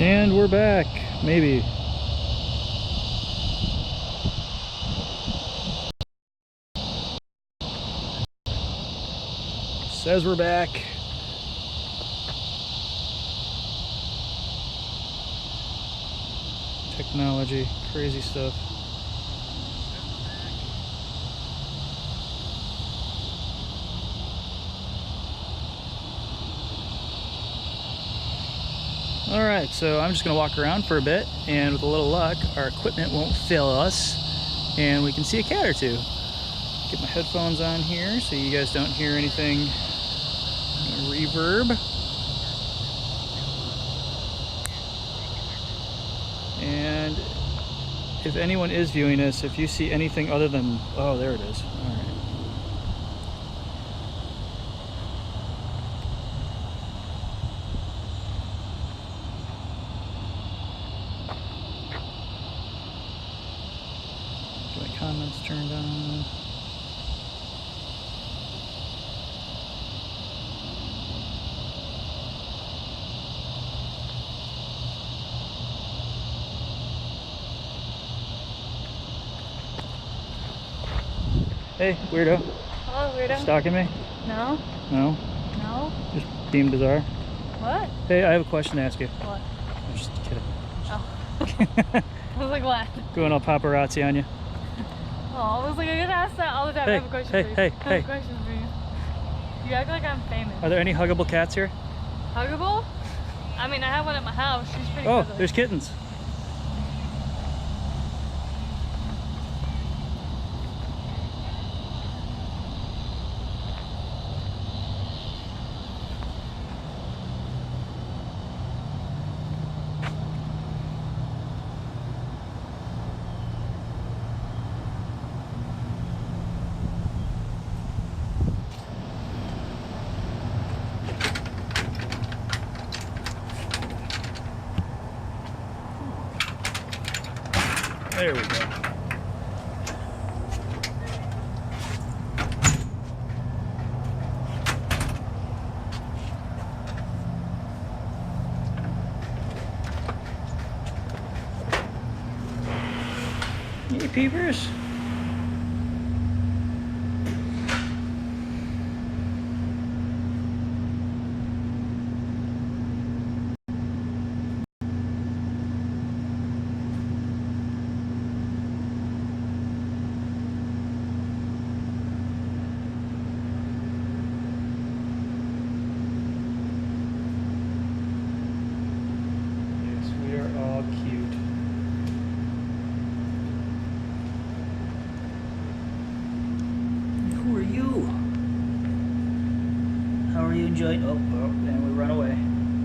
And we're back, maybe. Says we're back. Technology, crazy stuff. Alright, so I'm just going to walk around for a bit, and with a little luck, our equipment won't fail us, and we can see a cat or two. Get my headphones on here so you guys don't hear anything reverb. And if anyone is viewing this, if you see anything other than... oh, there it is. Alright. Get my comments turned on. Hey, weirdo. Hello, weirdo. Stalking me? No. No? No? Just being bizarre? What? Hey, I have a question to ask you. What? I'm just kidding. Oh. I was like, what? Going all paparazzi on you. Oh, I was like, I get asked that all the time. Hey, I have a question hey, for you. hey, I have hey. a question for you. You act like I'm famous. Are there any huggable cats here? Huggable? I mean, I have one at my house. She's pretty Oh, cuddly. there's kittens. There we go. Hey, peepers. All cute. Who are you? How are you enjoying? Oh, and we run away.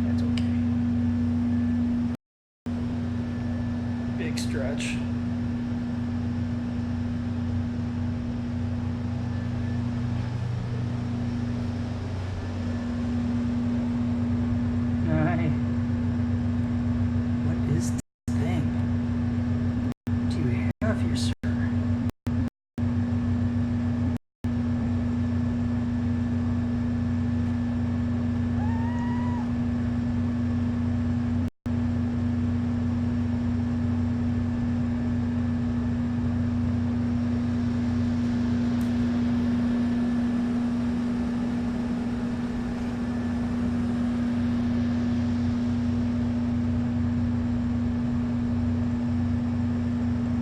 That's okay. Big stretch. Hi. What is this thing? What do you have here, sir?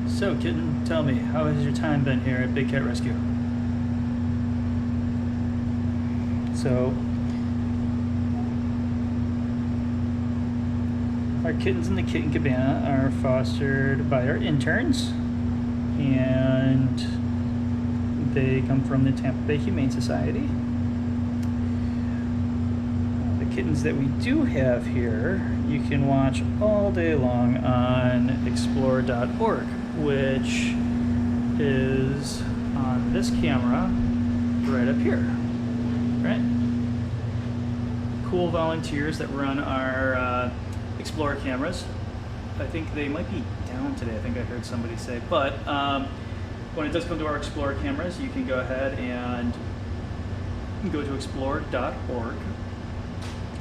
So, kitten, tell me, how has your time been here at Big Cat Rescue? So, our kittens in the kitten cabana are fostered by our interns, and they come from the Tampa Bay Humane Society. The kittens that we do have here, you can watch all day long on explore.org, which is on this camera right up here, right? Cool volunteers that run our Explorer cameras. I think they might be down today, I think I heard somebody say, but when it does come to our Explorer cameras, you can go ahead and go to explore.org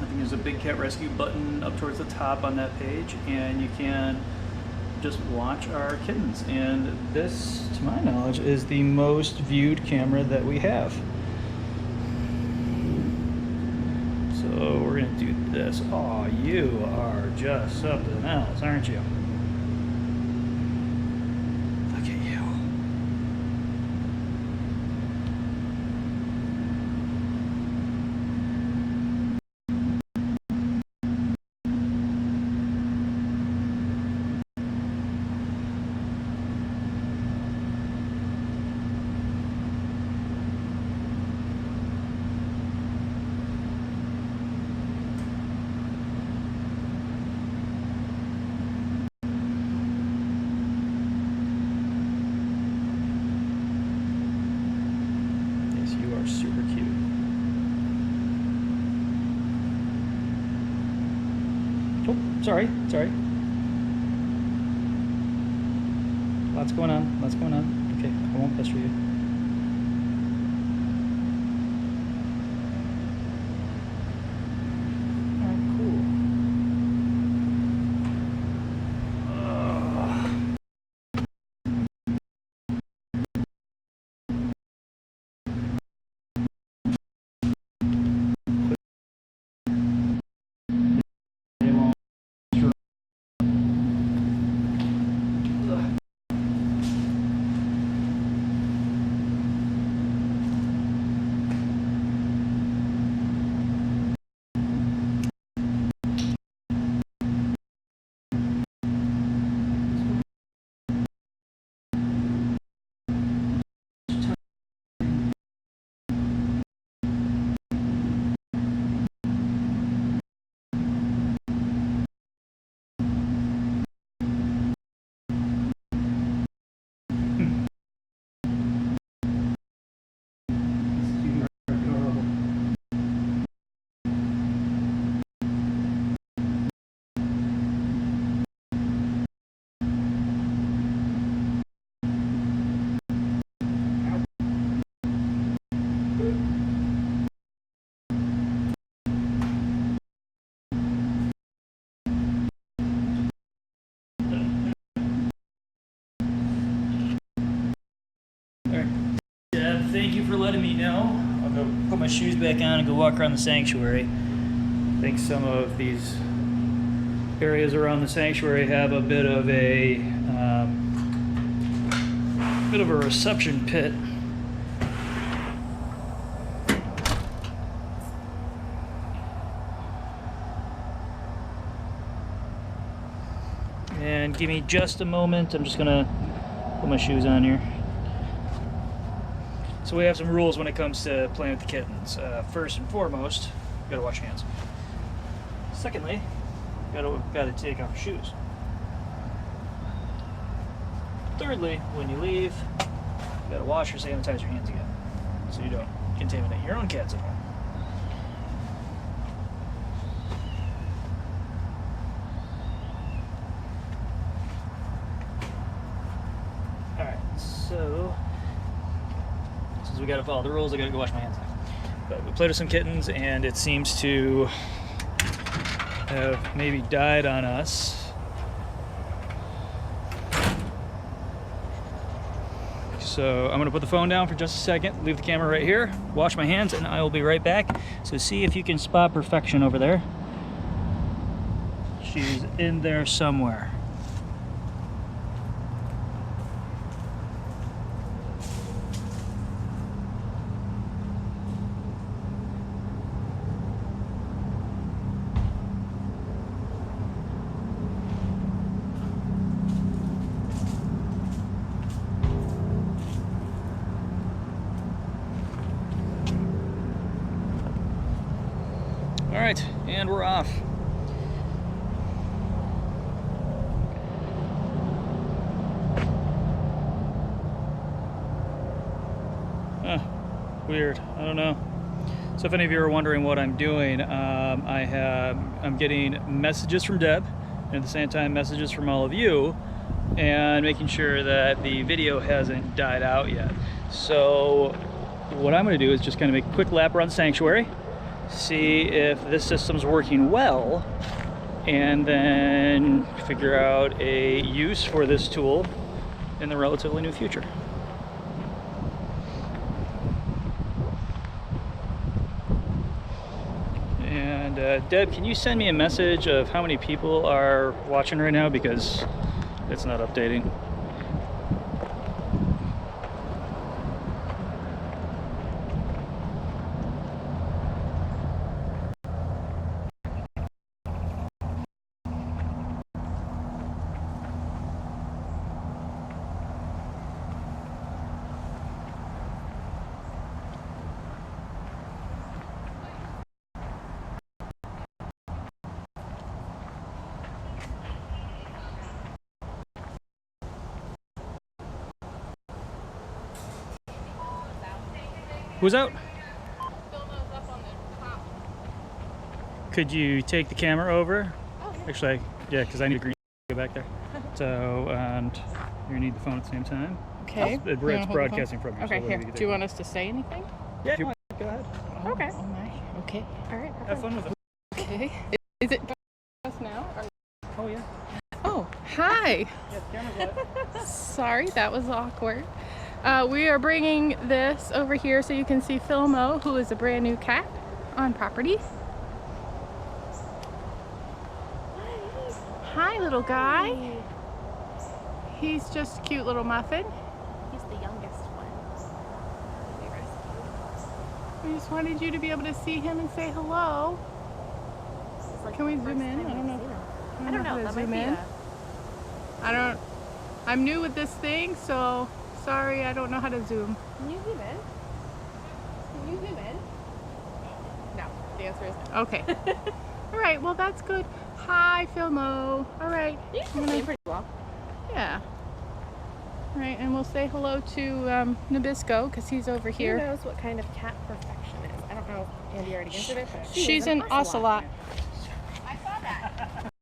I think there's a Big Cat Rescue button up towards the top on that page, and you can just watch our kittens. And this, to my knowledge, is the most viewed camera that we have. So we're gonna do this. Oh, you are just something else, aren't you? Look at you. Super cute. Oh, sorry. Lots going on. Okay, I won't pester you. Thank you for letting me know. I'll go put my shoes back on and go walk around the sanctuary. I think some of these areas around the sanctuary have a bit of a reception pit. And give me just a moment. I'm just gonna put my shoes on here. So we have some rules when it comes to playing with the kittens. First and foremost, you gotta wash your hands. Secondly, you gotta take off your shoes. Thirdly, when you leave, you gotta wash or sanitize your hands again, so you don't contaminate your own cats at home. All right, so since we gotta follow the rules, I gotta go wash my hands now. But we played with some kittens, and it seems to have maybe died on us. So I'm gonna put the phone down for just a second, leave the camera right here, wash my hands, and I will be right back. So see if you can spot Perfection over there. She's in there somewhere. All right, and we're off. Weird, I don't know. So if any of you are wondering what I'm doing, I'm getting messages from Deb, and at the same time messages from all of you, and making sure that the video hasn't died out yet. So what I'm gonna do is just kind of make a quick lap around the sanctuary, see if this system's working well, and then figure out a use for this tool in the relatively near future. And Deb, can you send me a message of how many people are watching right now, because it's not updating. Who's out? Could you take the camera over? Oh, yeah. Actually, yeah, because I need a green go back there. So, and you need the phone at the same time. Okay. It's broadcasting from you. Okay, so here. we can Do you want us to say anything? Yeah, if you want. Go ahead. Okay. Oh my. Okay. All right. Have fun with it. Okay. Is it us now? Or... Oh, yeah. Oh, hi. Yeah, the camera's live. Sorry, that was awkward. We are bringing this over here so you can see Filmo, who is a brand new cat on property. Hi, little guy. He's just a cute little muffin. He's the youngest one. We just wanted you to be able to see him and say hello. It's like Can we the zoom first in? time I don't know. I've seen him. I I don't how know. to That might zoom be in. I'm new with this thing, so sorry, I don't know how to zoom. Can you zoom in? Can you zoom in? No. The answer is no. Okay. All right, well, that's good. Hi, Filmo. All right. You can see him pretty well. Yeah. All right, and we'll say hello to Nabisco, because he's over Who here. knows what kind of cat perfection is? I don't know if Andy already answered it, but She's an ocelot. I saw that.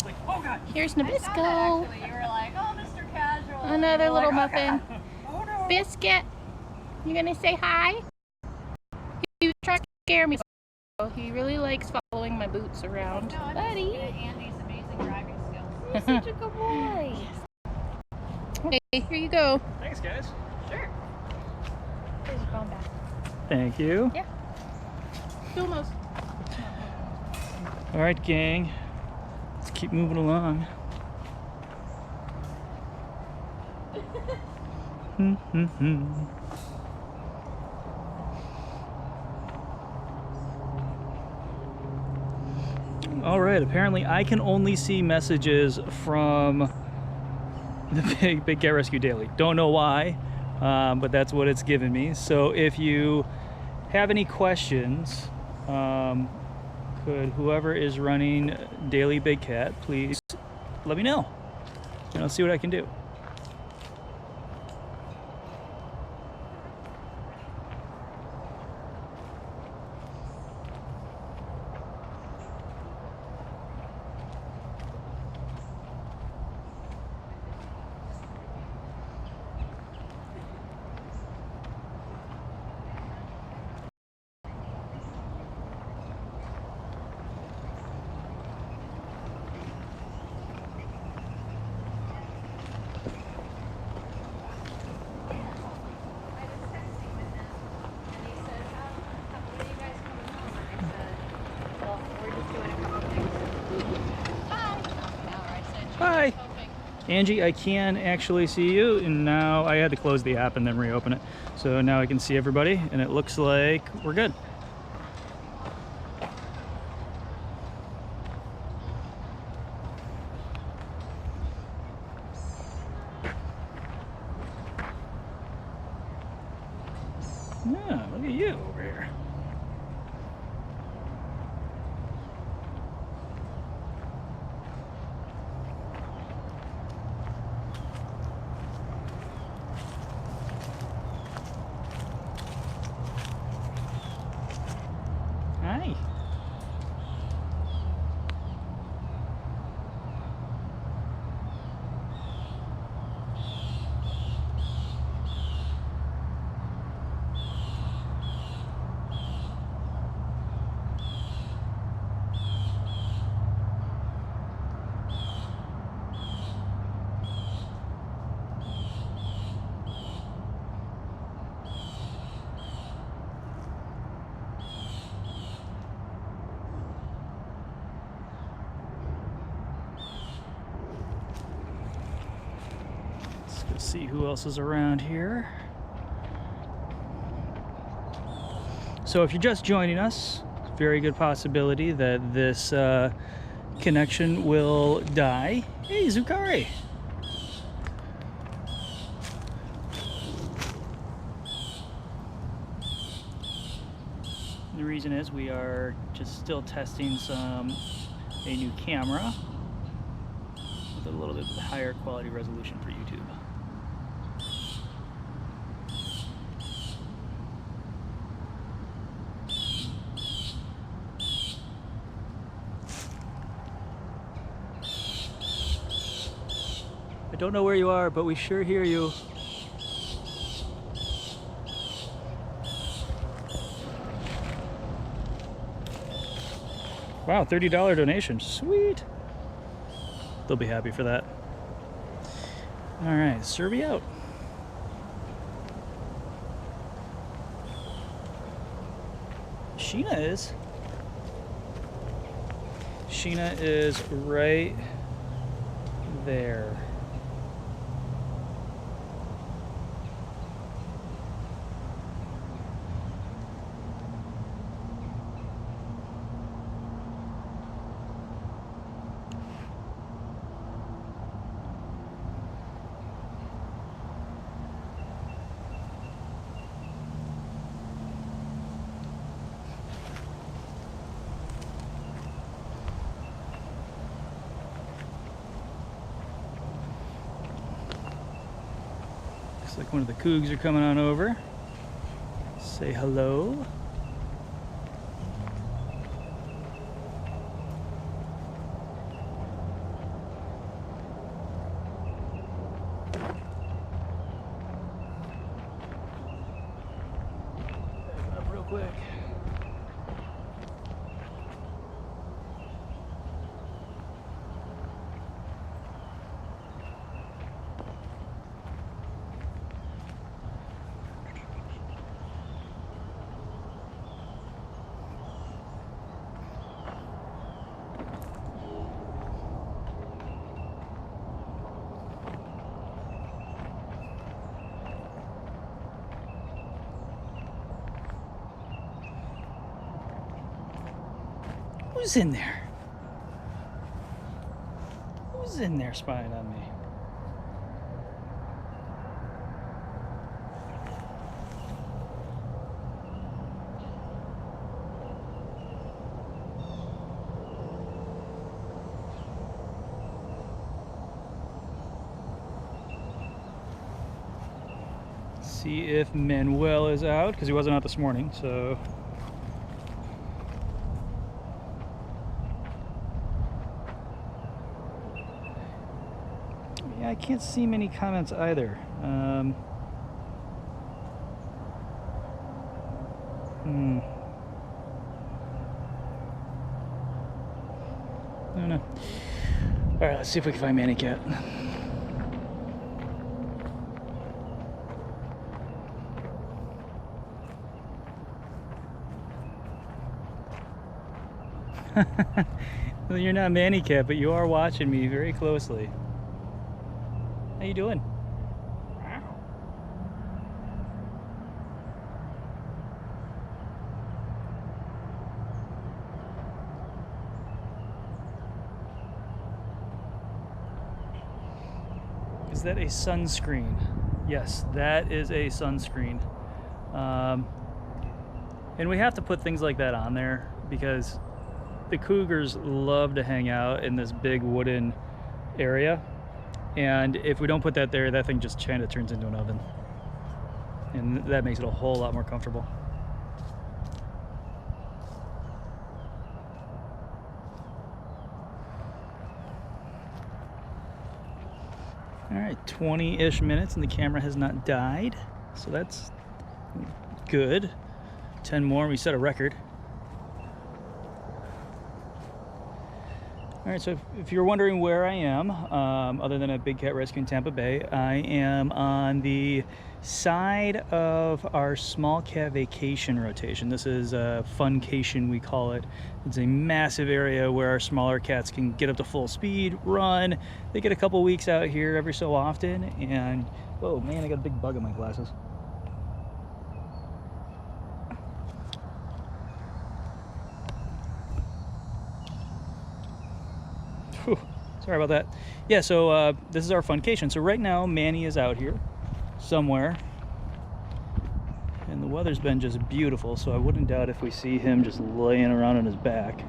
Like, oh, God. Here's I saw that Nabisco. actually. You were like, oh, Mr. Casual. Another little muffin. Oh, no. Biscuit, you gonna say hi? He was trying to scare me. He really likes following my boots around. No, I'm Buddy. just looking at Andy's amazing driving skills. You're such a good boy. Okay, here you go. Thanks, guys. Sure. Here's your phone back. Thank you. Yeah. Filmos. All right, gang. Let's keep moving along. All right, apparently I can only see messages from the Big Cat Rescue Daily. Don't know why, but that's what it's given me. So if you have any questions, could whoever is running Daily Big Cat please let me know, and I'll see what I can do. Hi. Angie, I can actually see you, and now I had to close the app and then reopen it. So now I can see everybody, and it looks like we're good. Yeah, look at you over here. Hi. See who else is around here. So if you're just joining us, very good possibility that this connection will die. Hey, Zukari. The reason is we are just still testing a new camera with a little bit higher quality resolution for YouTube. I don't know where you are, but we sure hear you. Wow, $30 donation. Sweet. They'll be happy for that. All right, Serby out. Sheena is. Sheena is right there. Looks like one of the cougs are coming on over. Say hello. Back up real quick. Who's in there? Who's in there spying on me? See if Manuel is out, because he wasn't out this morning, so. Yeah, I can't see many comments either. I don't know. All right, let's see if we can find Manny Cat. Well, you're not Manny Cat, but you are watching me very closely. How you doing? Is that a sunscreen? Yes, that is a sunscreen. And we have to put things like that on there because the cougars love to hang out in this big wooden area. And if we don't put that there, that thing just kind of turns into an oven. And that makes it a whole lot more comfortable. All right, 20-ish minutes and the camera has not died. So that's good. 10 more and we set a record. All right, so if you're wondering where I am, other than at Big Cat Rescue in Tampa Bay, I am on the side of our small cat vacation rotation. This is a funcation, we call it. It's a massive area where our smaller cats can get up to full speed, run. They get a couple weeks out here every so often, and Whoa, man, I got a big bug in my glasses. Whew, sorry about that. Yeah, so this is our funcation. So right now, Manny is out here somewhere. And the weather's been just beautiful, so I wouldn't doubt if we see him just laying around on his back.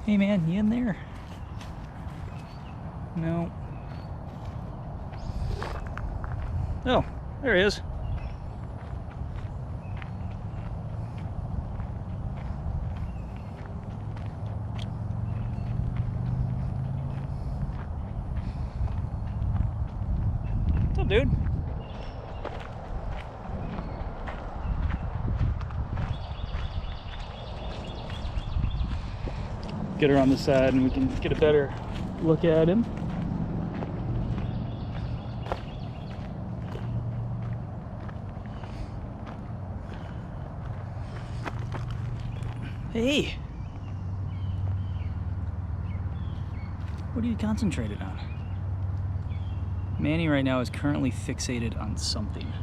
Hey man, you in there? No. Oh, there he is. What's up, dude? Get her on the side and we can get a better look at him. Hey! What are you concentrated on? Manny right now is currently fixated on something.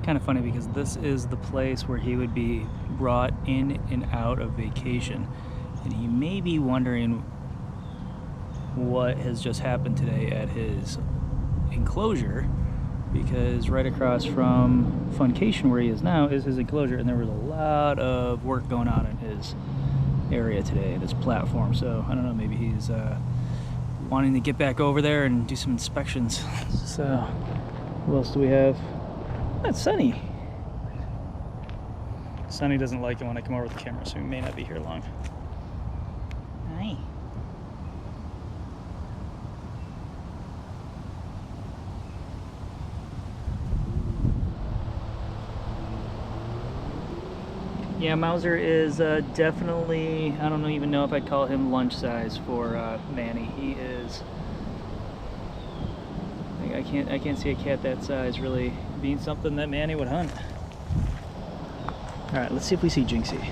Kind of funny because this is the place where he would be brought in and out of vacation, and he may be wondering what has just happened today at his enclosure, because right across from Funcation where he is now is his enclosure, and there was a lot of work going on in his area today at his platform. So I don't know, maybe he's wanting to get back over there and do some inspections. So what else do we have? That's Sunny. Sunny doesn't like it when I come over with the camera, so we may not be here long. Hi. Yeah, Mauser is definitely, I don't even know if I'd call him lunch size for Manny. He is, I can't see a cat that size really being something that Manny would hunt. All right, let's see if we see Jinxie.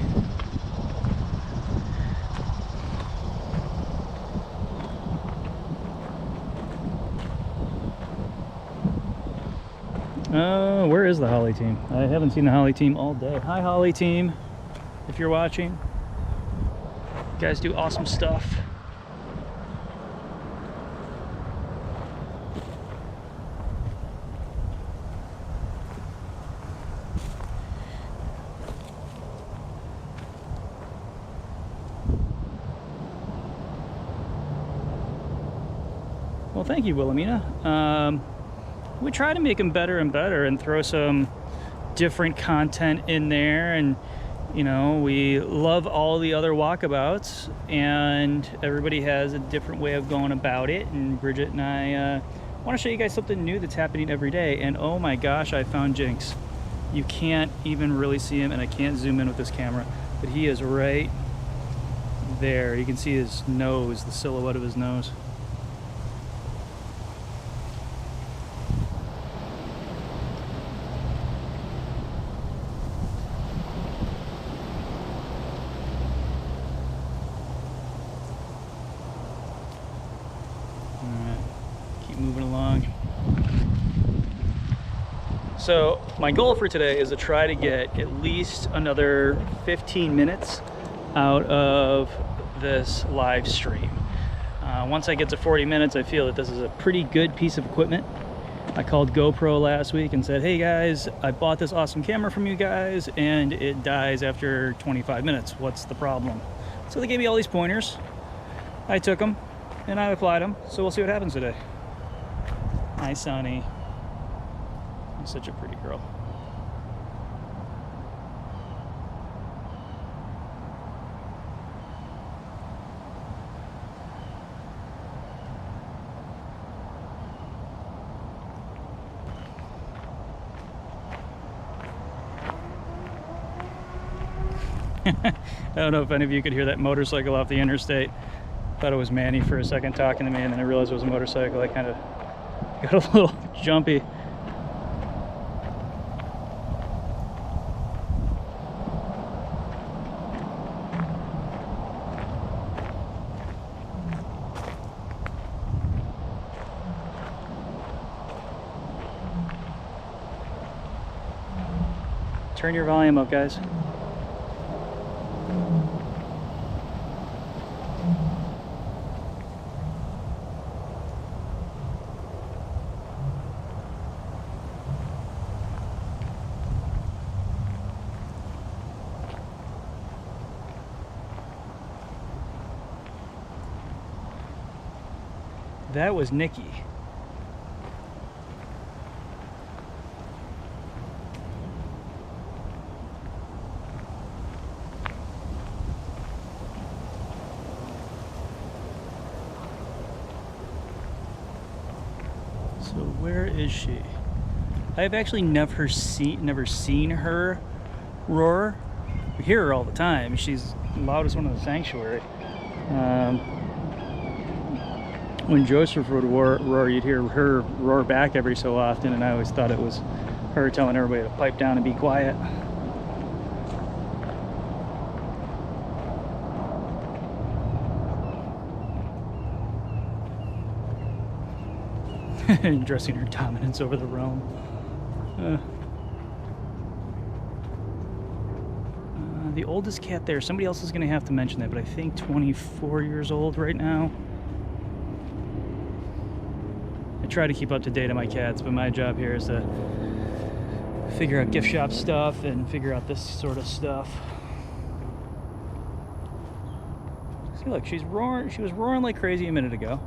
Where is the Holly team? I haven't seen the Holly team all day. Hi, Holly team, if you're watching. You guys do awesome stuff. Well, thank you, Wilhelmina. We try to make them better and better and throw some different content in there, and you know, we love all the other walkabouts, and everybody has a different way of going about it, and Bridget and I want to show you guys something new that's happening every day. And oh my gosh, I found Jinx. You can't even really see him, and I can't zoom in with this camera, but he is right there. You can see his nose, the silhouette of his nose. Moving along. So my goal for today is to try to get at least another 15 minutes out of this live stream. Once I get to 40 minutes, I feel that this is a pretty good piece of equipment. I called GoPro last week and said, hey guys, I bought this awesome camera from you guys and it dies after 25 minutes. What's the problem? So they gave me all these pointers. I took them and I applied them. So we'll see what happens today. Hi, Sonny. You're such a pretty girl. I don't know if any of you could hear that motorcycle off the interstate. Thought it was Manny for a second talking to me, and then I realized it was a motorcycle. I kind of got a little jumpy. Turn your volume up, guys. That was Nikki. So where is she? I've actually never seen her roar. We hear her all the time. She's the loudest one in the sanctuary. When Joseph would roar, you'd hear her roar back every so often, and I always thought it was her telling everybody to pipe down and be quiet. Dressing her dominance over the realm. The oldest cat there, somebody else is going to have to mention that, but I think 24 years old right now. I try to keep up to date on my cats, but my job here is to figure out gift shop stuff and figure out this sort of stuff. See, look, she's roaring. She was roaring like crazy a minute ago,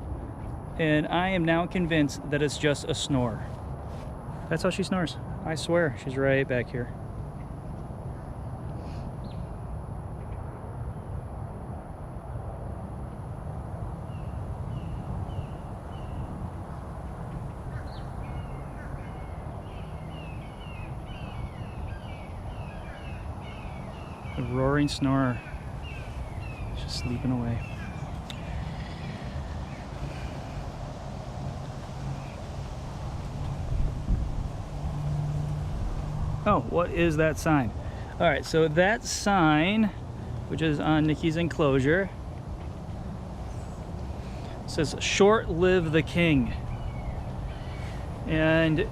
and I am now convinced that it's just a snore. That's how she snores. I swear, she's right back here. A roaring snorer. Just sleeping away. Oh, what is that sign? All right, so that sign, which is on Nikki's enclosure, says "Short live the king." And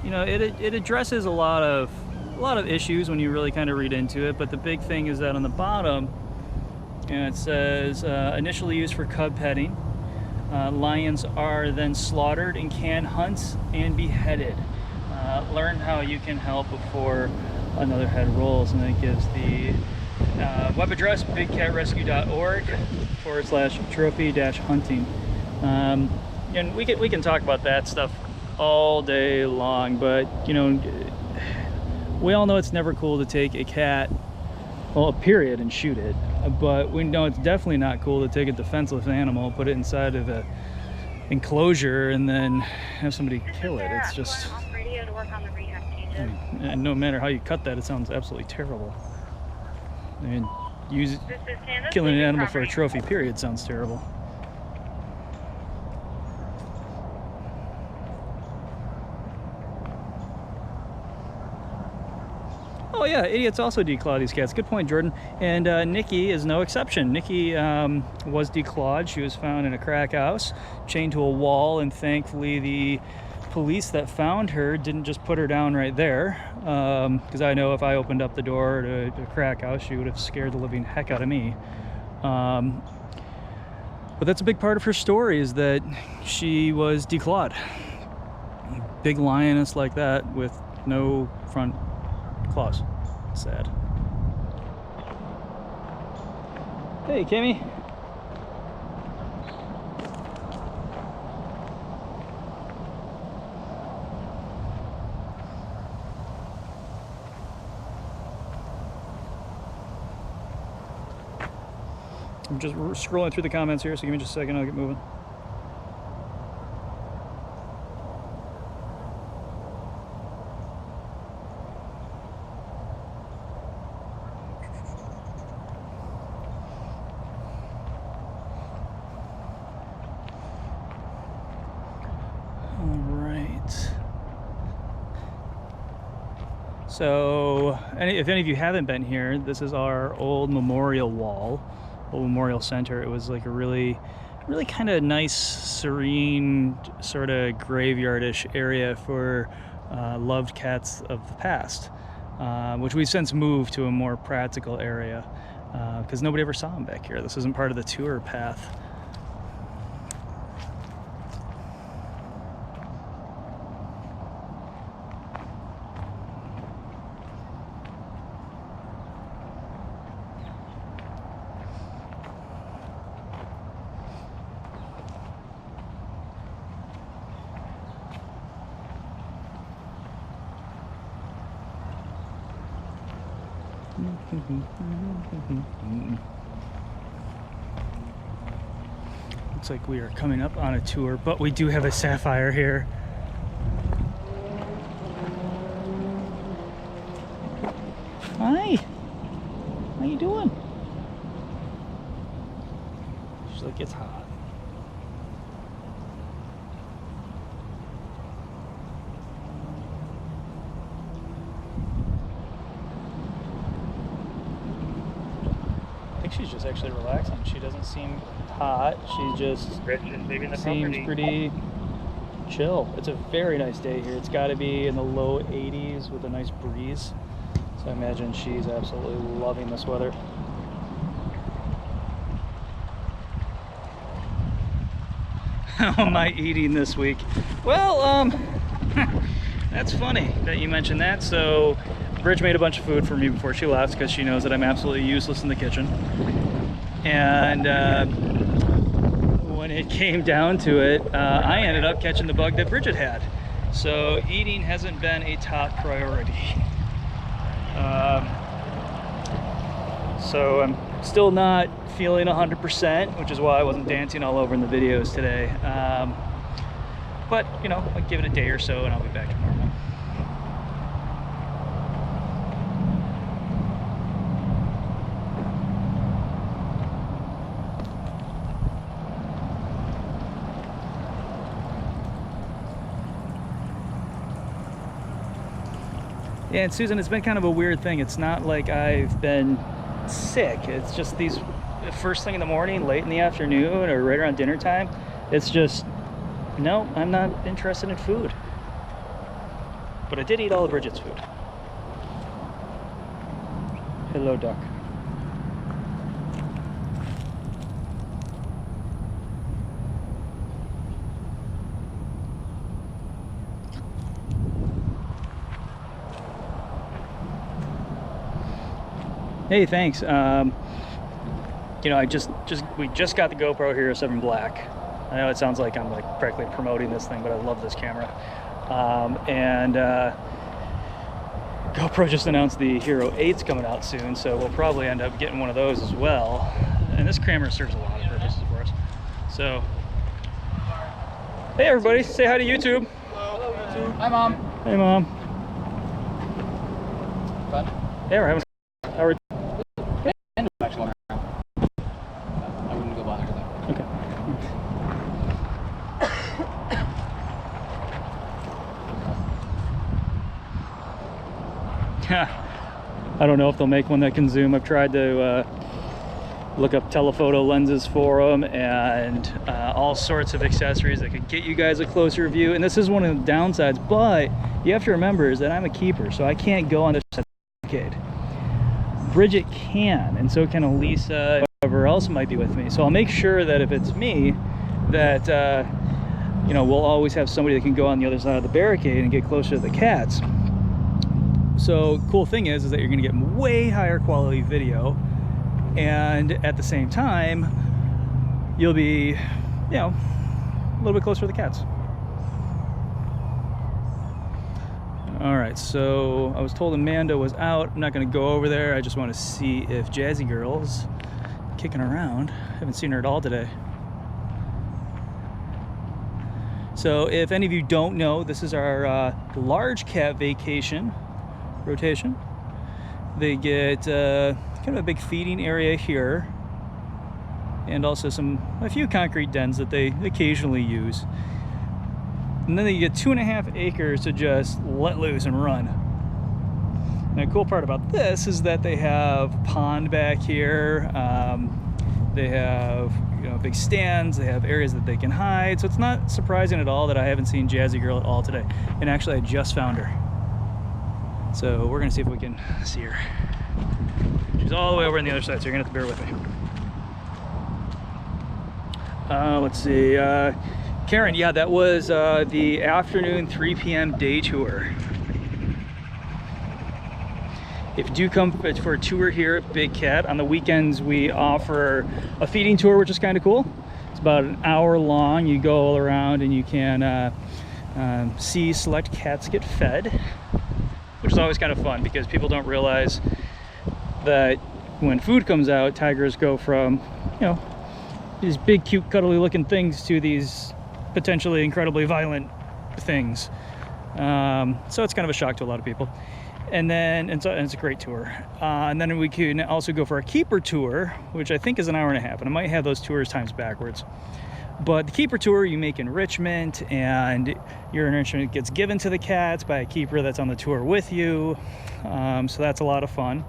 you know, it addresses a lot of issues when you really kind of read into it, but the big thing is that on the bottom, it says initially used for cub petting. Lions are then slaughtered in canned hunts and beheaded. Learn how you can help before another head rolls, and it gives the web address bigcarescue.org/trophy-hunting. And we can talk about that stuff all day long, but you know, we all know it's never cool to take a cat, well, period, and shoot it. But we know it's definitely not cool to take a defenseless animal, put it inside of an enclosure, and then have somebody kill it. It's just, and no matter how you cut that, it sounds absolutely terrible. I mean, killing an animal for a trophy, period, sounds terrible. Oh yeah, idiots also declaw these cats. Good point, Jordan. And Nikki is no exception. Nikki was declawed. She was found in a crack house, chained to a wall, and thankfully the police that found her didn't just put her down right there, because I know if I opened up the door to a crack house, she would have scared the living heck out of me. But that's a big part of her story, is that she was declawed. big lioness like that with no front claws. Sad. Hey, Kimmy. I'm just scrolling through the comments here, so give me just a second, I'll get moving. So, if any of you haven't been here, this is our old memorial wall, old memorial center. It was like a really kind of nice, serene, sort of graveyardish area for loved cats of the past, which we've since moved to a more practical area because nobody ever saw them back here. This isn't part of the tour path. Looks like we are coming up on a tour, but we do have a sapphire here. Hi, how you doing? She's like, it's hot. She's just actually relaxing. She doesn't seem hot. She just seems pretty chill. It's a very nice day here. It's got to be in the low 80s with a nice breeze. So I imagine she's absolutely loving this weather. How am I eating this week? Well, that's funny that you mentioned that. So Bridge made a bunch of food for me before she left because she knows that I'm absolutely useless in the kitchen. And when it came down to it, I ended up catching the bug that Bridget had. So eating hasn't been a top priority. So I'm still not feeling 100%, which is why I wasn't dancing all over in the videos today. But, you know, I'll give it a day or so and I'll be back to normal. Yeah, and Susan, it's been kind of a weird thing. It's not like I've been sick. It's just these first thing in the morning, late in the afternoon, or right around dinner time. It's just, no, I'm not interested in food. But I did eat all of Bridget's food. Hello, duck. Hey, thanks. You know, we just got the GoPro Hero 7 Black. I know it sounds like I'm like practically promoting this thing, but I love this camera. GoPro just announced the Hero 8's coming out soon, so we'll probably end up getting one of those as well. And this camera serves a lot of purposes for us. So, hey everybody, say hi to YouTube. Hello, YouTube. Hi, Mom. Hey, Mom. Fun? Hey, we're having. How are Actually, I wouldn't go bother though. Okay. I don't know if they'll make one that can zoom. I've tried to look up telephoto lenses for them and all sorts of accessories that could get you guys a closer view. And this is one of the downsides, but you have to remember is that I'm a keeper, so I can't go on this kid. Bridget can, and so can Elisa, whoever else might be with me. So I'll make sure that if it's me, that you know, we'll always have somebody that can go on the other side of the barricade and get closer to the cats. So cool thing is that you're going to get way higher quality video, and at the same time you'll be, you know, a little bit closer to the cats. All right, so I was told Amanda was out. I'm not going to go over there. I just want to see if Jazzy Girl's kicking around. Haven't seen her at all today. So if any of you don't know, this is our large cat vacation rotation. They get kind of a big feeding area here, and also a few concrete dens that they occasionally use. And then they get 2.5 acres to just let loose and run. And the cool part about this is that they have a pond back here. They have, you know, big stands. They have areas that they can hide. So it's not surprising at all that I haven't seen Jazzy Girl at all today. And actually, I just found her. So we're gonna see if we can see her. She's all the way over on the other side, so you're gonna have to bear with me. Let's see. Karen, yeah, that was the afternoon 3 p.m. day tour. If you do come for a tour here at Big Cat, on the weekends we offer a feeding tour, which is kind of cool. It's about an hour long. You go all around and you can see select cats get fed, which is always kind of fun because people don't realize that when food comes out, tigers go from, you know, these big, cute, cuddly looking things to these potentially incredibly violent things. So it's kind of a shock to a lot of people. And it's a great tour. And then we can also go for a keeper tour, which I think is an hour and a half, and I might have those tours times backwards. But the keeper tour, you make enrichment, and your enrichment gets given to the cats by a keeper that's on the tour with you. So that's a lot of fun.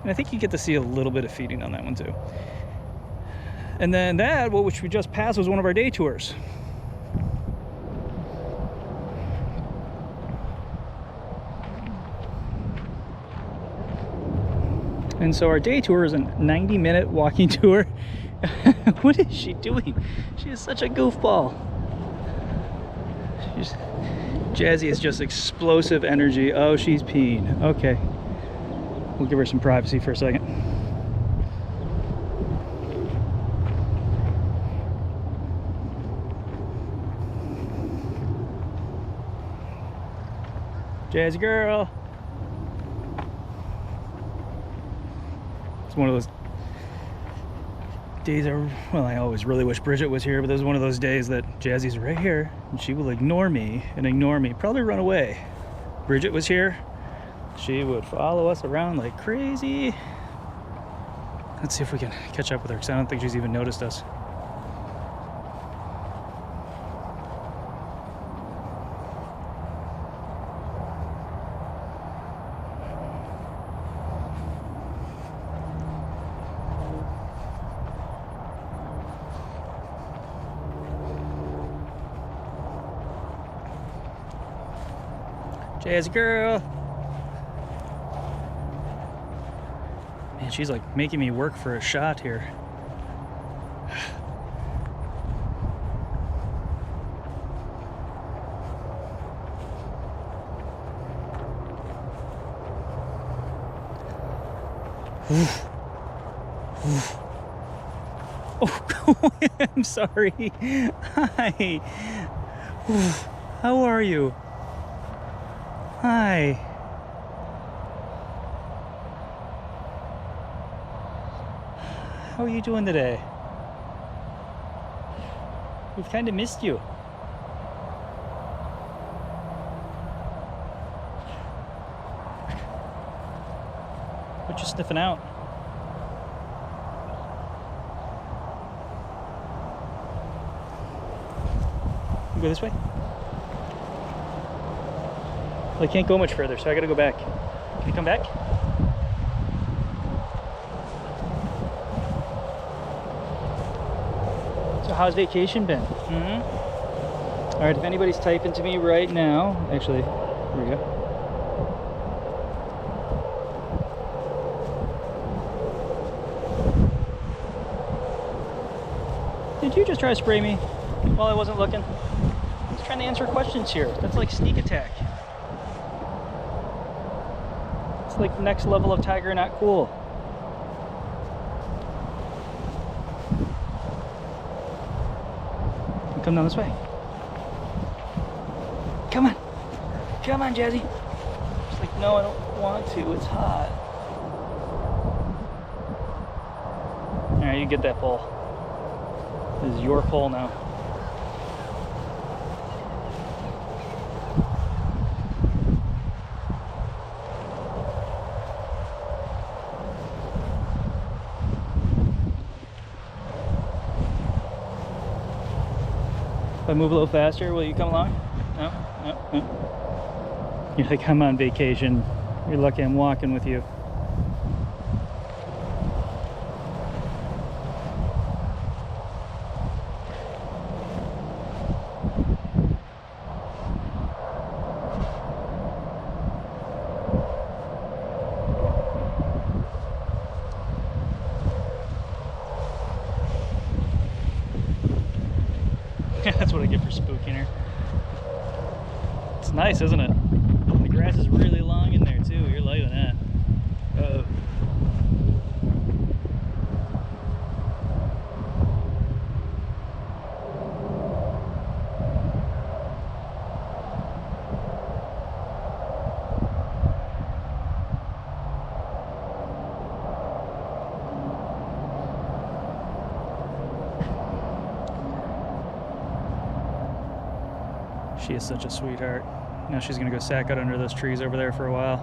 And I think you get to see a little bit of feeding on that one too. And then that, which we just passed, was one of our day tours. And so our day tour is a 90-minute walking tour. What is she doing? She is such a goofball. Jazzy is just explosive energy. Oh, she's peeing. Okay. We'll give her some privacy for a second. Jazzy girl. It's one of those days, well, I always really wish Bridget was here, but there's one of those days that Jazzy's right here and she will ignore me, probably run away. Bridget was here, she would follow us around like crazy. Let's see if we can catch up with her, because I don't think she's even noticed us. Jazzy girl. Man, she's like making me work for a shot here. Oh, I'm sorry. Hi. How are you? Hi. How are you doing today? We've kind of missed you. What you sniffing out? You go this way? Well, I can't go much further, so I gotta go back. Can you come back? So how's vacation been? All right, if anybody's typing to me right now, actually, here we go. Did you just try to spray me while I wasn't looking? trying to answer questions here. That's like sneak attack. It's like next level of tiger not cool. Come down this way. Come on. Come on, Jazzy. She's like, no, I don't want to. It's hot. All right, you get that pole. This is your pole now. If I move a little faster, will you come along? No? No? No? You're like, I'm on vacation. You're lucky I'm walking with you. That's what I get for spooking her. It's nice, isn't it? The grass is really long in there too. You're liking that. Uh-oh. She is such a sweetheart. Now she's gonna go sack out under those trees over there for a while.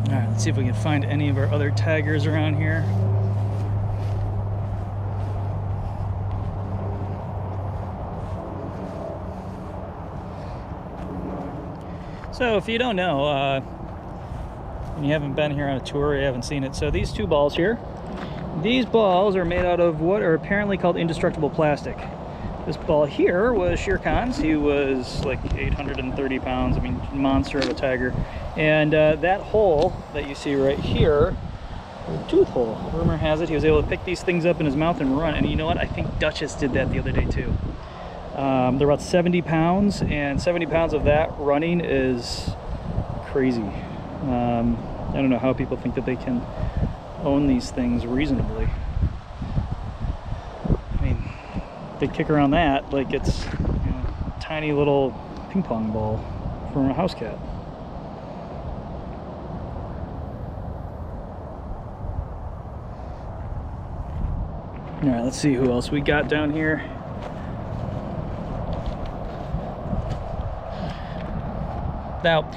All right, let's see if we can find any of our other tigers around here. So if you don't know, and you haven't been here on a tour, you haven't seen it. So these two balls here, these balls are made out of what are apparently called indestructible plastic. This ball here was Shere Khan's. He was like 830 pounds, I mean, monster of a tiger. And that hole that you see right here, a tooth hole. Rumor has it he was able to pick these things up in his mouth and run. And you know what? I think Duchess did that the other day too. They're about 70 pounds, and 70 pounds of that running is crazy. I don't know how people think that they can own these things reasonably. I mean, they kick around that like it's, you know, a tiny little ping pong ball from a house cat. All right, let's see who else we got down here. Now,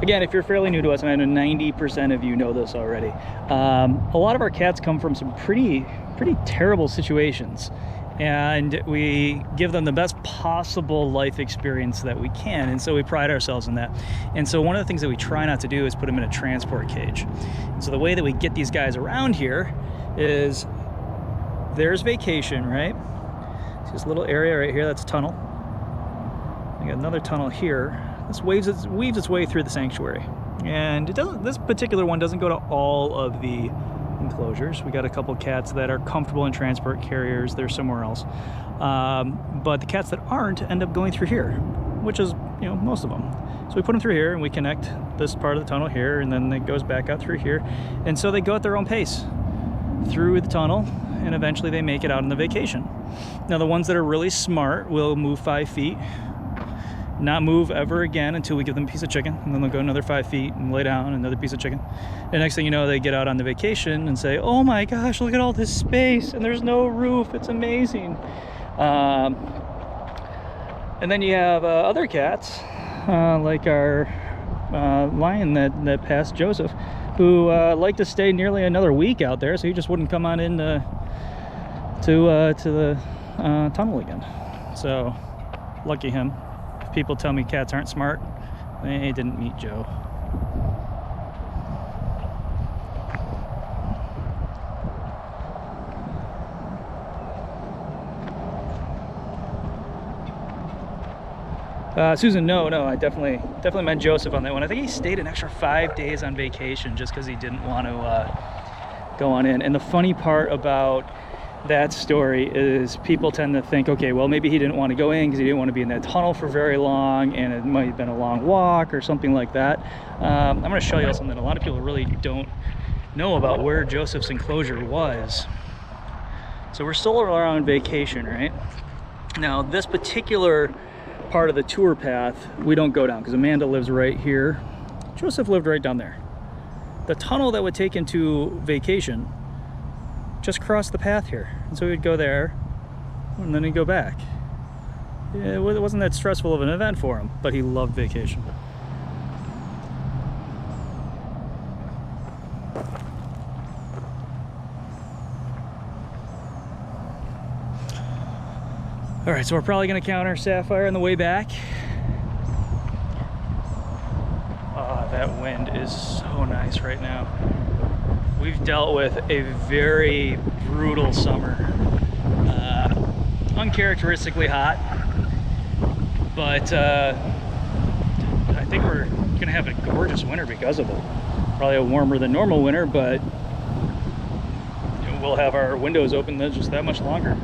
again, if you're fairly new to us, and I know 90% of you know this already, a lot of our cats come from some pretty terrible situations, and we give them the best possible life experience that we can, and so we pride ourselves in that. And so one of the things that we try not to do is put them in a transport cage. And so the way that we get these guys around here is, there's vacation, right? So this little area right here, that's a tunnel. We got another tunnel here. This weaves its way through the sanctuary, and it doesn't. This particular one doesn't go to all of the enclosures. We got a couple cats that are comfortable in transport carriers. They're somewhere else, but the cats that aren't end up going through here, which is, you know, most of them. So we put them through here, and we connect this part of the tunnel here, and then it goes back out through here, and so they go at their own pace through the tunnel, and eventually they make it out on the vacation. Now, the ones that are really smart will move 5 feet. Not move ever again until we give them a piece of chicken, and then they'll go another 5 feet and lay down another piece of chicken. And next thing you know, they get out on the vacation and say, oh my gosh, look at all this space, and there's no roof, it's amazing. And then you have other cats, like our lion that passed, Joseph, who like to stay nearly another week out there, so he just wouldn't come on in to the tunnel again. So lucky him. People tell me cats aren't smart, they didn't meet Joe. Susan, no, I definitely meant Joseph on that one. I think he stayed an extra 5 days on vacation just because he didn't want to go on in. And the funny part about that story is people tend to think, okay, well, maybe he didn't want to go in because he didn't want to be in that tunnel for very long, and it might have been a long walk or something like that. I'm going to show you something a lot of people really don't know about where Joseph's enclosure was. So we're still around vacation, right? Now, this particular part of the tour path we don't go down because Amanda lives right here. Joseph lived right down there. The tunnel that would take into vacation just crossed the path here, and so we'd go there and then he'd go back. It wasn't that stressful of an event for him, but he loved vacation. All right, so we're probably gonna counter Sapphire on the way back. Oh, that wind is so nice right now. We've dealt with a very brutal summer. Uncharacteristically hot, but I think we're gonna have a gorgeous winter because of it. Probably a warmer than normal winter, but we'll have our windows open just that much longer.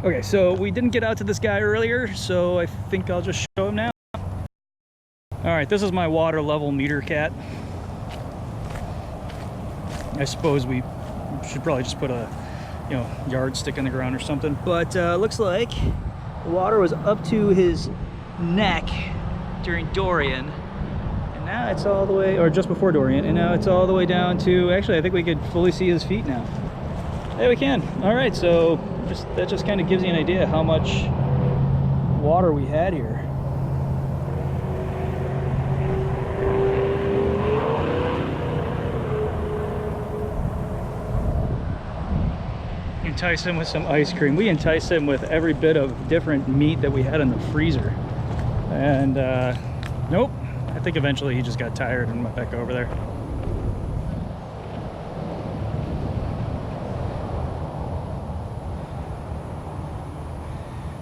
Okay, so we didn't get out to this guy earlier, so I think I'll just show him now. All right, this is my water level meter cat. I suppose we should probably just put a, yardstick in the ground or something. But looks like the water was up to his neck during Dorian, and now it's all the way, or just before Dorian, and now it's all the way down to, actually, I think we could fully see his feet now. There we can. All right, so that just kind of gives you an idea how much water we had here. Entice him with some ice cream. We enticed him with every bit of different meat that we had in the freezer. And nope, I think eventually he just got tired and went back over there.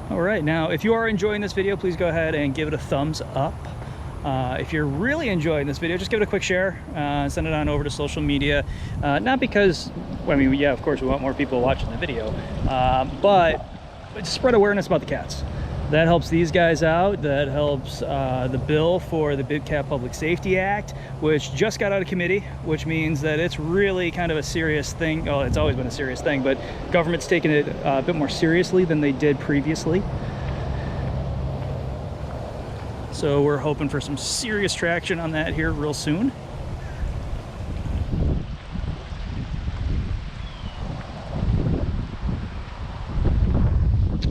All right, now if you are enjoying this video, please go ahead and give it a thumbs up. If you're really enjoying this video, just give it a quick share, send it on over to social media. Not because, well, I mean, yeah, of course we want more people watching the video, but spread awareness about the cats. That helps these guys out. That helps the bill for the Big Cat Public Safety Act, which just got out of committee, which means that it's really kind of a serious thing. Oh, it's always been a serious thing, but government's taking it a bit more seriously than they did previously. So we're hoping for some serious traction on that here real soon.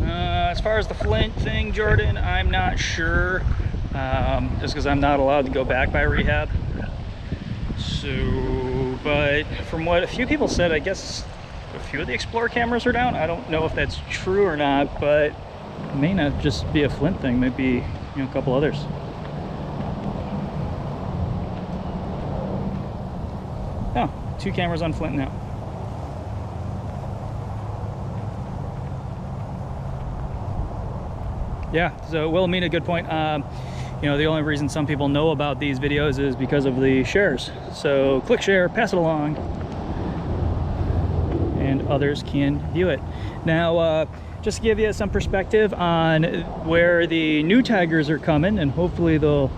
As far as the Flint thing, Jordan, I'm not sure, just because I'm not allowed to go back by rehab. So, but from what a few people said, I guess a few of the Explorer cameras are down. I don't know if that's true or not, but it may not just be a Flint thing, maybe a couple others. Oh, 2 cameras on Flint now. Yeah, so Wilhelmina, good point. The only reason some people know about these videos is because of the shares. So click share, pass it along, and others can view it. Now, just to give you some perspective on where the new tigers are coming, and hopefully they'll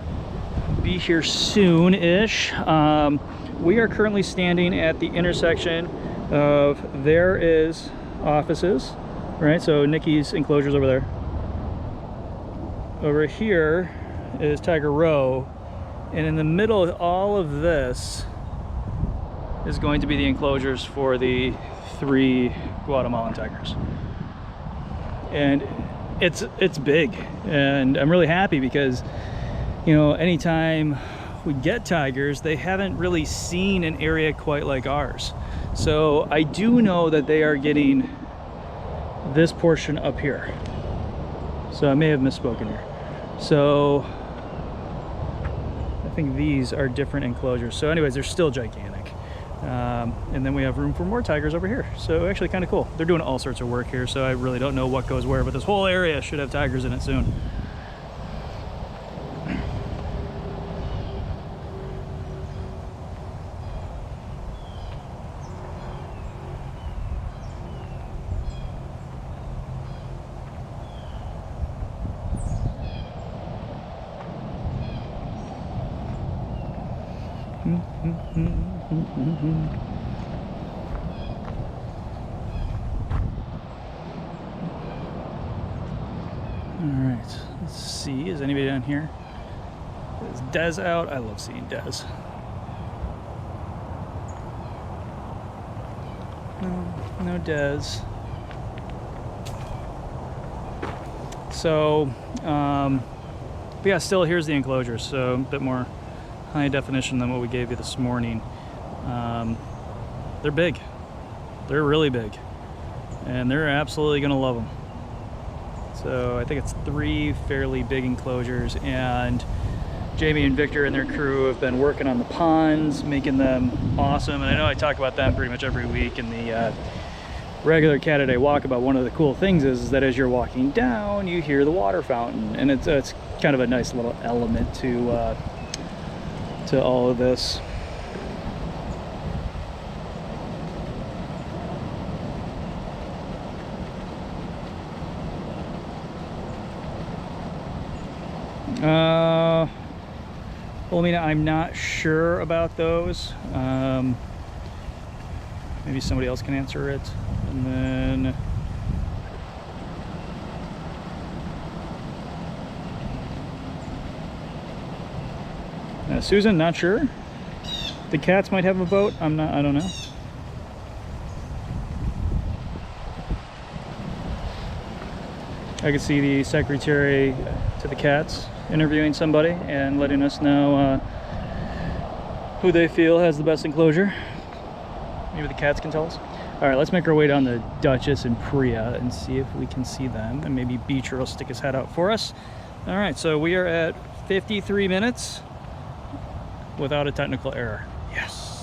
be here soon-ish. We are currently standing at the intersection of there is offices, right? So Nikki's enclosure's over there. Over here is Tiger Row, and in the middle of all of this is going to be the enclosures for the 3 Guatemalan tigers. And it's big, and I'm really happy because anytime we get tigers, they haven't really seen an area quite like ours. So I do know that they are getting this portion up here. So I may have misspoken here. So I think these are different enclosures. So anyways, they're still gigantic. And then we have room for more tigers over here. So actually kind of cool. They're doing all sorts of work here, so I really don't know what goes where, but this whole area should have tigers in it soon. All right, let's see, is anybody down here? Is Des out? I love seeing Des. No Des. So, but yeah, still here's the enclosure, so a bit more high definition than what we gave you this morning. They're big. They're really big. And they're absolutely gonna love them. So I think it's 3 fairly big enclosures, and Jamie and Victor and their crew have been working on the ponds, making them awesome. And I know I talk about them pretty much every week in the regular CATurday walkabout. One of the cool things is that as you're walking down, you hear the water fountain, and it's kind of a nice little element to all of this. Well, I mean, I'm not sure about those. Maybe somebody else can answer it. And then Susan, not sure. The cats might have a vote. I don't know. I could see the secretary to the cats interviewing somebody and letting us know who they feel has the best enclosure. Maybe the cats can tell us. All right, let's make our way down to Duchess and Priya and see if we can see them, and maybe Beecher will stick his head out for us. All right, so we are at 53 minutes without a technical error. Yes.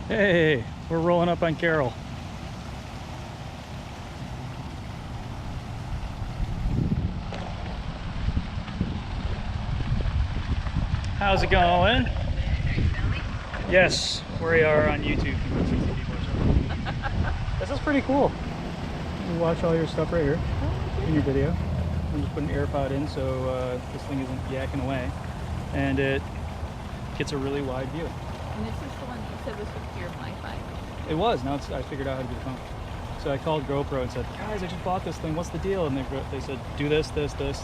Hey, we're rolling up on Carol. How's it going? Yes, we are on YouTube. This is pretty cool. You watch all your stuff right here in your video. I'm just putting an AirPod in so this thing isn't yakking away, and it gets a really wide view. And this is the one you said was with your Wi-Fi. It was. Now I figured out how to do the phone. So I called GoPro and said, guys, I just bought this thing. What's the deal? And they said, do this, this, this,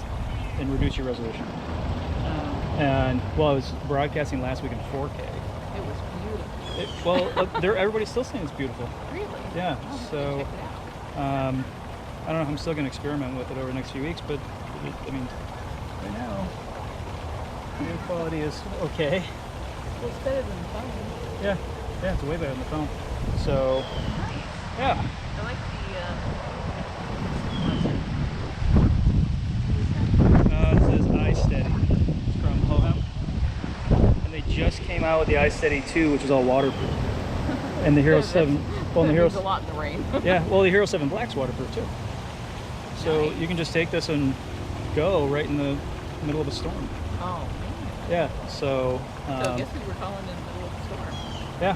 and reduce your resolution. And well, I was broadcasting last week in 4K. It was beautiful. Well, everybody's still saying it's beautiful. Really? Yeah. Oh, So check it out. I don't know. I'm still going to experiment with it over the next few weeks, but I mean, right now, the quality is okay. Well, it's better than the phone. Yeah, it's way better than the phone. So, yeah. I like This is iSteady. It's from Hohem. And they just came out with the iSteady 2, which is all waterproof. And the Hero 7. Well, the Hero. a lot in the rain. Yeah, well, the Hero 7 Black's waterproof too. So you can just take this and go right in the middle of a storm. Oh. Yeah, so. So I guess we were calling in the middle of the storm. Yeah,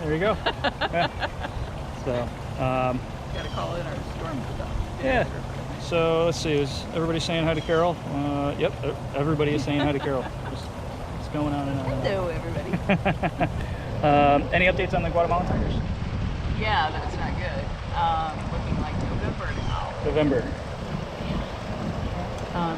there you go. Yeah. So. Gotta call in our storm stuff. Yeah. So let's see, is everybody saying hi to Carol? Yep, everybody is saying hi to Carol. Just, it's going on and on. Hello, everybody. Any updates on the Guatemalan tigers? Yeah, that's not good. Looking like November now. November.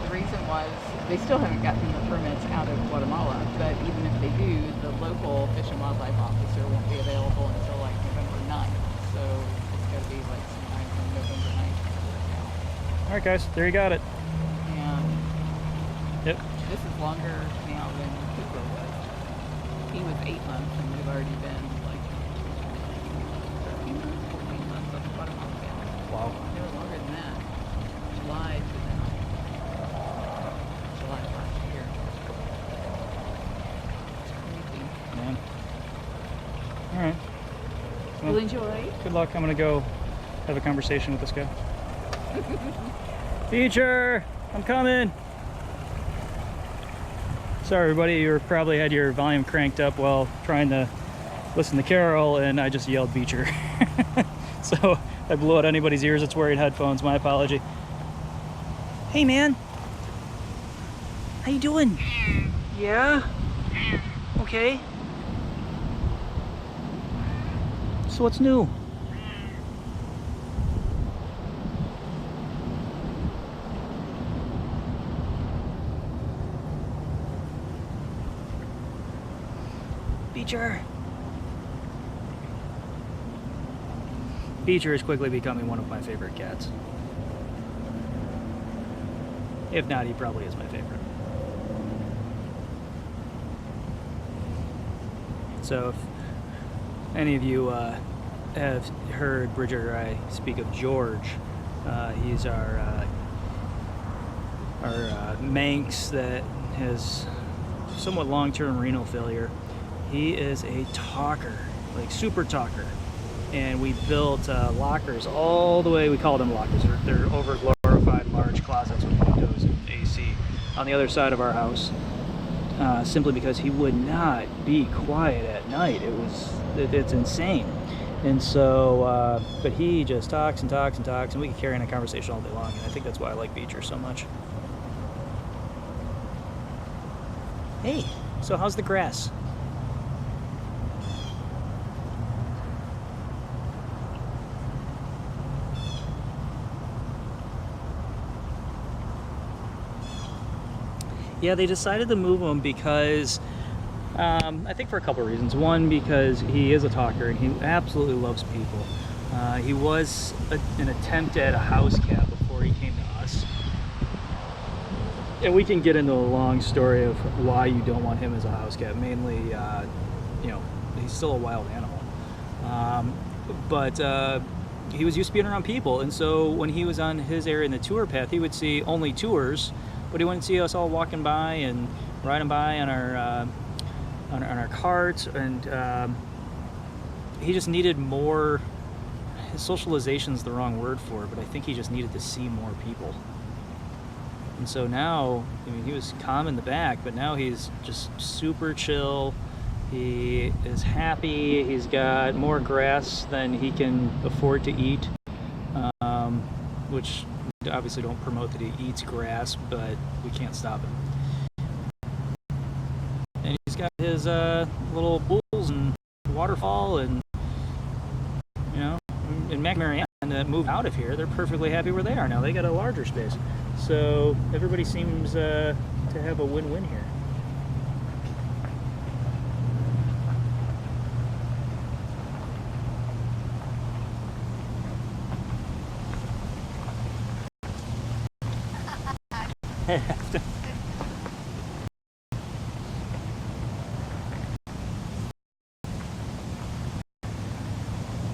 The reason was they still haven't gotten the permits out of Guatemala, but even if they do, the local Fish and Wildlife officer won't be available until like November 9th. So it's got to be like sometime from November 9th to work out. All right, guys, there you got it. And Yep. this is longer now than Cooper was. He was 8 months, and we've already been like 13 months, 14 months on the Guatemala family. Wow. They were longer than that. July to now. July of last year. It's crazy. Man. All right. Well, You'll enjoy. good luck. I'm gonna go have a conversation with this guy. Beecher, I'm coming. Sorry, everybody. You probably had your volume cranked up while trying to listen to Carol, and I just yelled Beecher. So I blew out anybody's ears that's wearing headphones. My apology. Hey, man. How you doing? Yeah? Okay. So what's new? Beecher. Beecher is quickly becoming one of my favorite cats. If not, he probably is my favorite. So if any of you have heard Bridget or I speak of George, he's our Manx that has somewhat long-term renal failure. He is a talker, like super talker. And we built lockers all the way, we call them lockers. They're over glorified large closets with windows and AC on the other side of our house. Simply because he would not be quiet at night. It's insane. And so, but he just talks and talks and talks, and we can carry on a conversation all day long. And I think that's why I like Beecher so much. Hey, so how's the grass? Yeah, they decided to move him because, I think for a couple of reasons. One, because he is a talker and he absolutely loves people. He was an attempt at a house cat before he came to us. And we can get into a long story of why you don't want him as a house cat. Mainly, you know, he's still a wild animal. But he was used to being around people. And so when he was on his area in the tour path, he would see only tours. But he wouldn't see us all walking by and riding by on our carts, and he just needed more. His socialization is the wrong word for it, but I think he just needed to see more people. And so now, I mean, he was calm in the back, but now he's just super chill. He is happy. He's got more grass than he can afford to eat, which obviously don't promote that he eats grass, but we can't stop him. And he's got his little pools and waterfall, and you know, and McMarianne that moved out of here, they're perfectly happy where they are now. They got a larger space, so everybody seems to have a win-win here.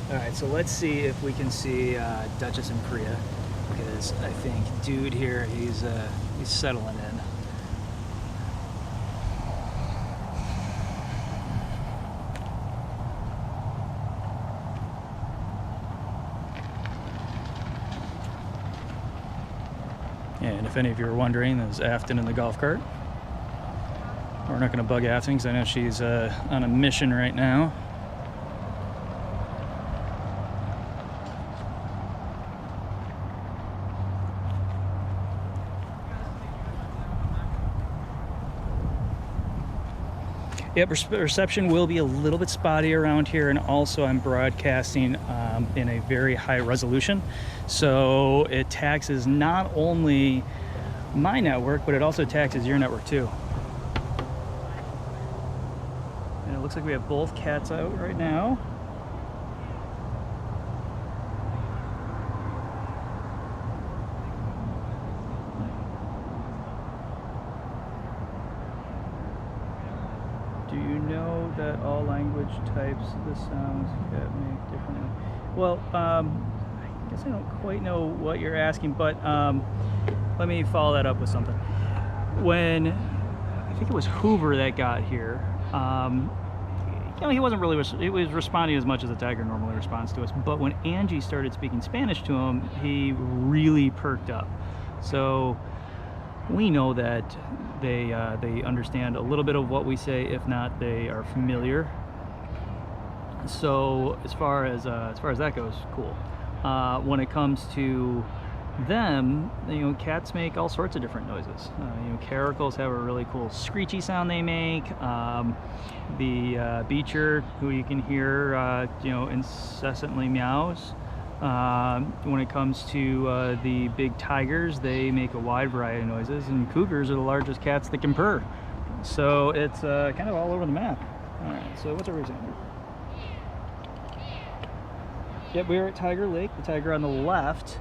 Alright, so let's see if we can see Duchess and Priya, because I think dude here, he's settling in. And if any of you are wondering, there's Afton in the golf cart. We're not going to bug Afton because I know she's on a mission right now. Yep, reception will be a little bit spotty around here, and also I'm broadcasting in a very high resolution. So it taxes not only my network, but it also taxes your network too. And it looks like we have both cats out right now. Do you know that all language types, the sounds cat make differently? Well, I guess I don't quite know what you're asking, but let me follow that up with something. When I think it was Hoover that got here, he wasn't really, he was responding as much as a tiger normally responds to us, but when Angie started speaking Spanish to him, he really perked up. So we know that they understand a little bit of what we say. If not, they are familiar. So as far as that goes, cool. When it comes to them, cats make all sorts of different noises. Caracals have a really cool screechy sound they make. The beacher, who you can hear, incessantly meows. When it comes to the big tigers, they make a wide variety of noises, and cougars are the largest cats that can purr. So it's kind of all over the map. All right, so what's our reason? Yep, we're at Tiger Lake. The tiger on the left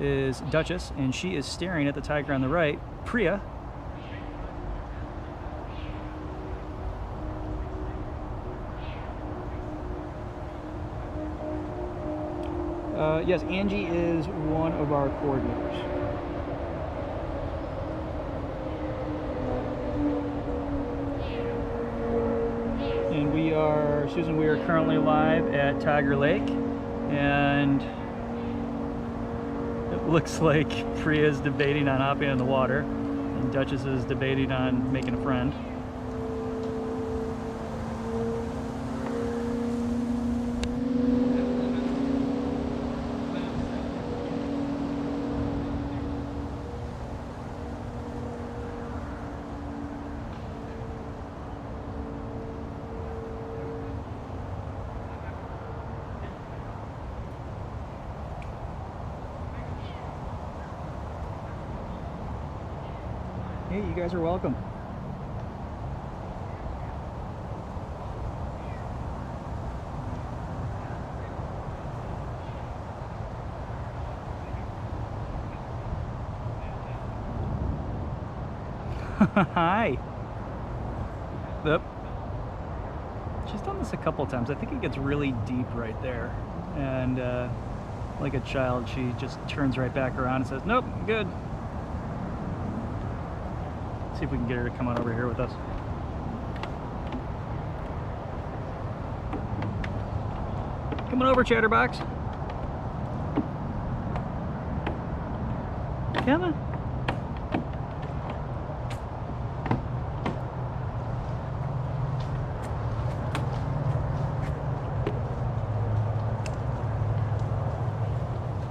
is Duchess, and she is staring at the tiger on the right, Priya. Yes, Angie is one of our coordinators. And we are, Susan, we are currently live at Tiger Lake, and it looks like Priya is debating on hopping in the water, and Duchess is debating on making a friend. Hey, you guys are welcome. Hi. Yep. She's done this a couple times. I think it gets really deep right there. And like a child, she just turns right back around and says, nope, I'm good. See if we can get her to come on over here with us. Come on over, Chatterbox. Come on.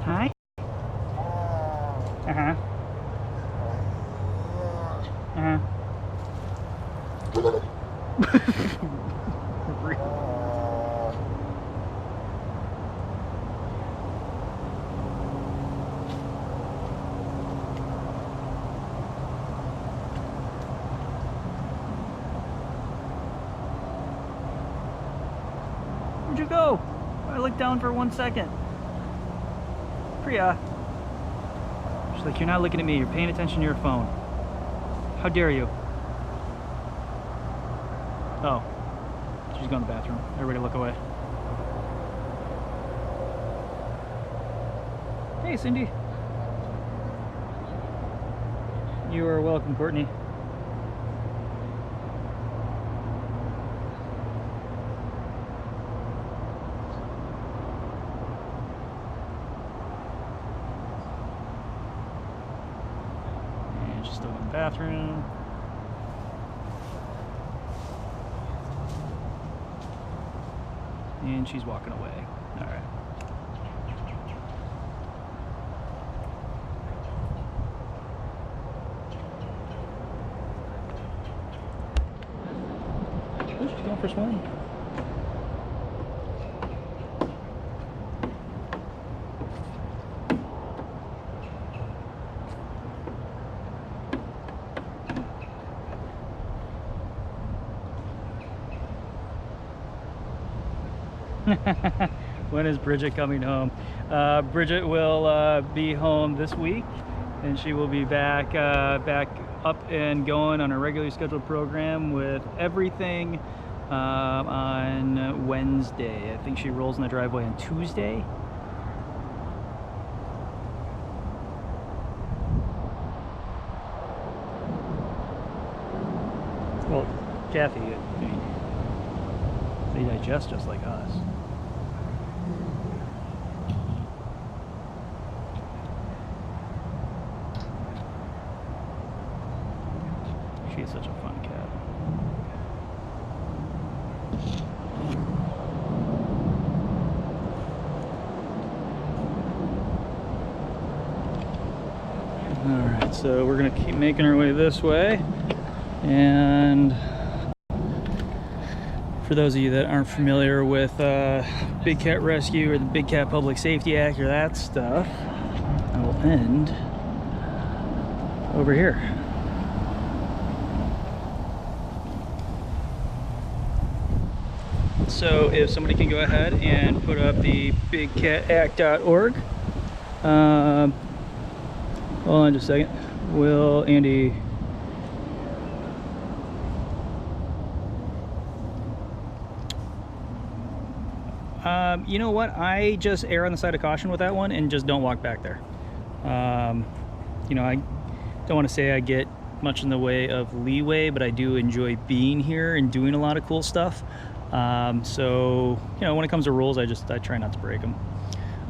Hi. Uh-huh. Uh-huh. Where'd you go? I looked down for 1 second. Priya. She's like, you're not looking at me, you're paying attention to your phone. How dare you? Oh. She's going to the bathroom. Everybody look away. Hey, Cindy. You are welcome, Courtney. And she's still in the bathroom. And she's walking away. All right. Oh, she's going for a swim. When is Bridget coming home? Bridget will be home this week, and she will be back up and going on a regularly scheduled program with everything on Wednesday. I think she rolls in the driveway on Tuesday. Well, Kathy, I mean, they digest just like us. She's such a fun cat. Alright, so we're going to keep making our way this way. And for those of you that aren't familiar with Big Cat Rescue or the Big Cat Public Safety Act or that stuff, I will end over here. So if somebody can go ahead and put up the bigcatact.org. Hold on just a second. Will Andy... you know what? I just err on the side of caution with that one and just don't walk back there. You know, I don't want to say I get much in the way of leeway, but I do enjoy being here and doing a lot of cool stuff. So, you know, when it comes to rules, I try not to break them.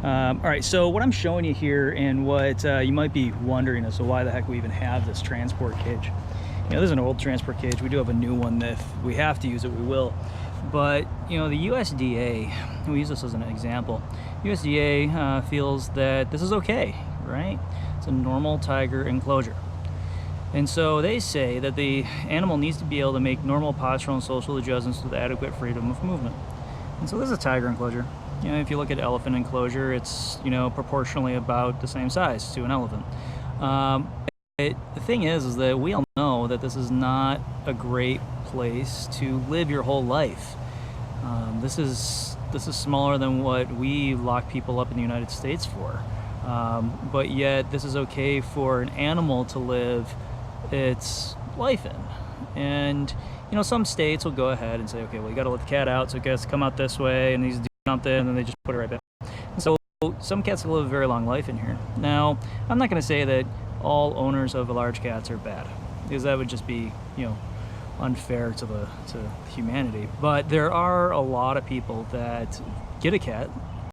All right, so what I'm showing you here and what you might be wondering is, so why the heck we even have this transport cage? You know, this is an old transport cage. We do have a new one that if we have to use it, we will. But, you know, the USDA, we use this as an example, USDA feels that this is okay, right? It's a normal tiger enclosure. And so they say that the animal needs to be able to make normal postural and social adjustments with adequate freedom of movement. And so this is a tiger enclosure. You know, if you look at elephant enclosure, it's, you know, proportionally about the same size to an elephant. The thing is that we all know that this is not a great place to live your whole life. This is smaller than what we lock people up in the United States for. But yet this is okay for an animal to live its life in. And, you know, some states will go ahead and say, okay, well, you got to let the cat out, so it gets to come out this way, and these do something, and then they just put it right back. And so some cats will live a very long life in here. Now, I'm not going to say that all owners of large cats are bad, because that would just be, you know, unfair to humanity. But there are a lot of people that get a cat